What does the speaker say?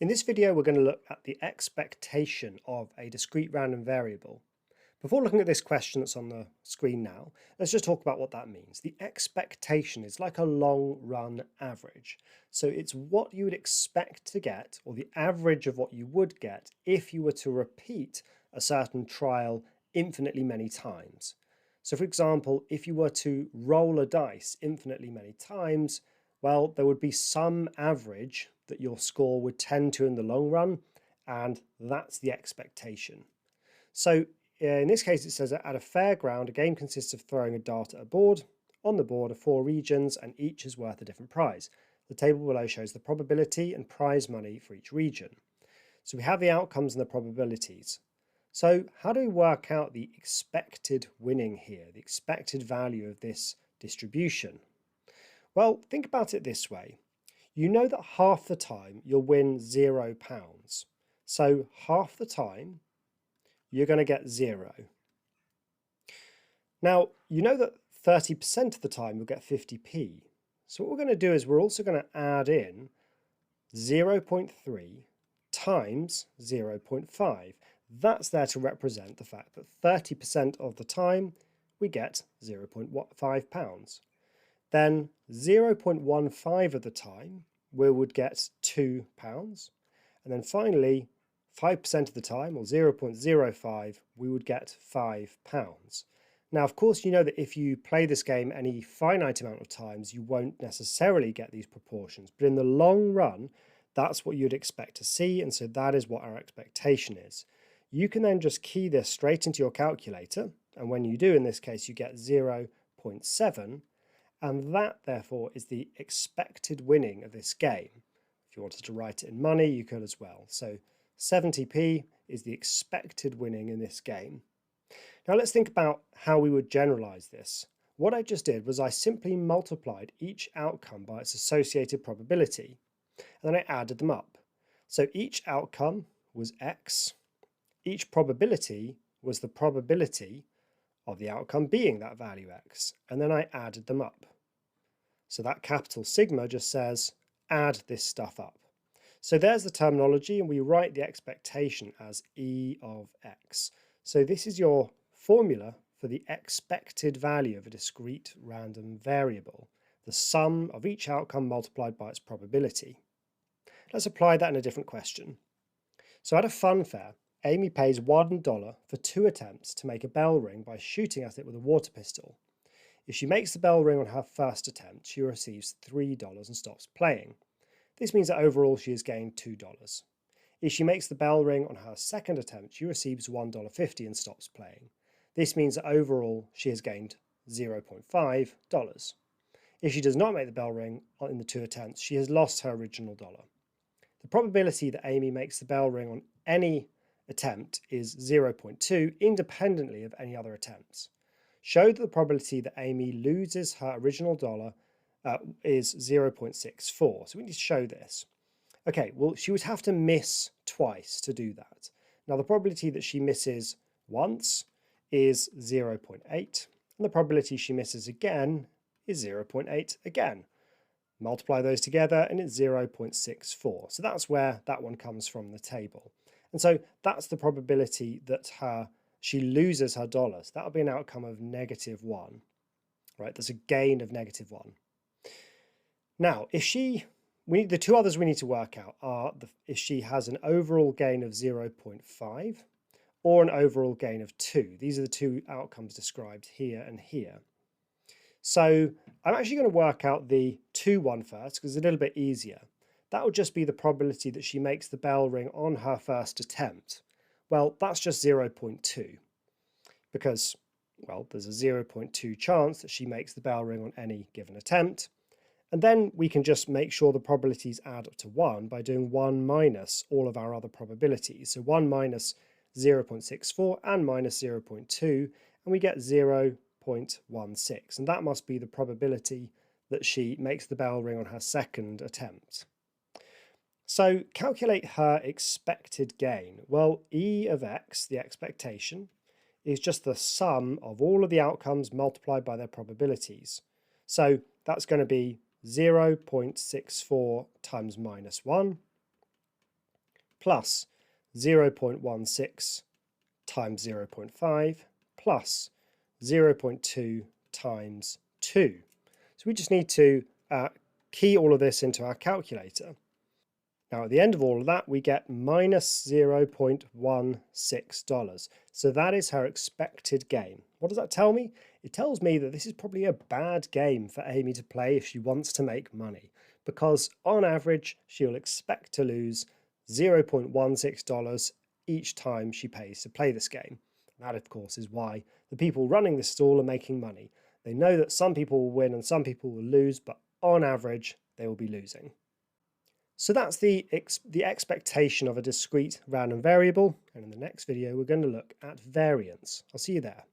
In this video, we're going to look at the expectation of a discrete random variable. Before looking at this question that's on the screen now, let's just talk about what that means. The expectation is like a long run average. So it's what you would expect to get, or the average of what you would get if you were to repeat a certain trial infinitely many times. So for example, if you were to roll a dice infinitely many times, well, there would be some average that your score would tend to in the long run, and that's the expectation. So in this case, it says that at a fairground, a game consists of throwing a dart at a board. On the board are 4 regions, and each is worth a different prize. The table below shows the probability and prize money for each region. So we have the outcomes and the probabilities. So how do we work out the expected winning here, the expected value of this distribution? Well, think about it this way. You know that half the time you'll win £0. So half the time you're going to get 0. Now, you know that 30% of the time you'll get 50p. So what we're going to do is we're also going to add in 0.3 times 0.5. That's there to represent the fact that 30% of the time we get £0.5. Then 0.15 of the time we would get £2. And then finally, 5% of the time, or 0.05, we would get £5. Now, of course, you know that if you play this game any finite amount of times, you won't necessarily get these proportions. But in the long run, that's what you'd expect to see. And so that is what our expectation is. You can then just key this straight into your calculator. And when you do, in this case, you get 0.7. And that, therefore, is the expected winning of this game. If you wanted to write it in money, you could as well. So 70p is the expected winning in this game. Now let's think about how we would generalize this. What I just did was I simply multiplied each outcome by its associated probability, and then I added them up. So each outcome was x, each probability was the probability of the outcome being that value x, and then I added them up. So that capital sigma just says add this stuff up. So there's the terminology, and we write the expectation as E of x. So this is your formula for the expected value of a discrete random variable, the sum of each outcome multiplied by its probability. Let's apply that in a different question. So at a fun fair, Amy pays $1 for 2 attempts to make a bell ring by shooting at it with a water pistol. If she makes the bell ring on her first attempt, she receives $3 and stops playing. This means that overall she has gained $2. If she makes the bell ring on her second attempt, she receives $1.50 and stops playing. This means that overall she has gained $0.5. If she does not make the bell ring in the 2 attempts, she has lost her original dollar. The probability that Amy makes the bell ring on any attempt is 0.2, independently of any other attempts. Show that the probability that Amy loses her original dollar is 0.64. So we need to show this. Okay, well, she would have to miss twice to do that. Now, the probability that she misses once is 0.8, and the probability she misses again is 0.8 again. Multiply those together, and it's 0.64. So that's where that one comes from the table. And so that's the probability that she loses her dollars. So that'll be an outcome of -1, right? There's a gain of -1. Now, the 2 others we need to work out are if she has an overall gain of 0.5 or an overall gain of 2. These are the 2 outcomes described here and here. So I'm actually going to work out the 2 one first because it's a little bit easier. That will just be the probability that she makes the bell ring on her first attempt. Well, that's just 0.2 because, well, there's a 0.2 chance that she makes the bell ring on any given attempt. And then we can just make sure the probabilities add up to 1 by doing 1 minus all of our other probabilities. So 1 minus 0.64 and minus 0.2, and we get 0.16. And that must be the probability that she makes the bell ring on her second attempt. So calculate her expected gain. Well, E of x, the expectation, is just the sum of all of the outcomes multiplied by their probabilities. So that's going to be 0.64 times -1 plus 0.16 times 0.5 plus 0.2 times 2. So we just need to key all of this into our calculator. Now at the end of all of that we get minus $0.16. So that is her expected gain. What does that tell me? It tells me that this is probably a bad game for Amy to play if she wants to make money, because on average she'll expect to lose $0.16 each time she pays to play this game. That of course is why the people running this stall are making money. They know that some people will win and some people will lose, but on average they will be losing. So that's the expectation of a discrete random variable, and in the next video we're going to look at variance. I'll see you there.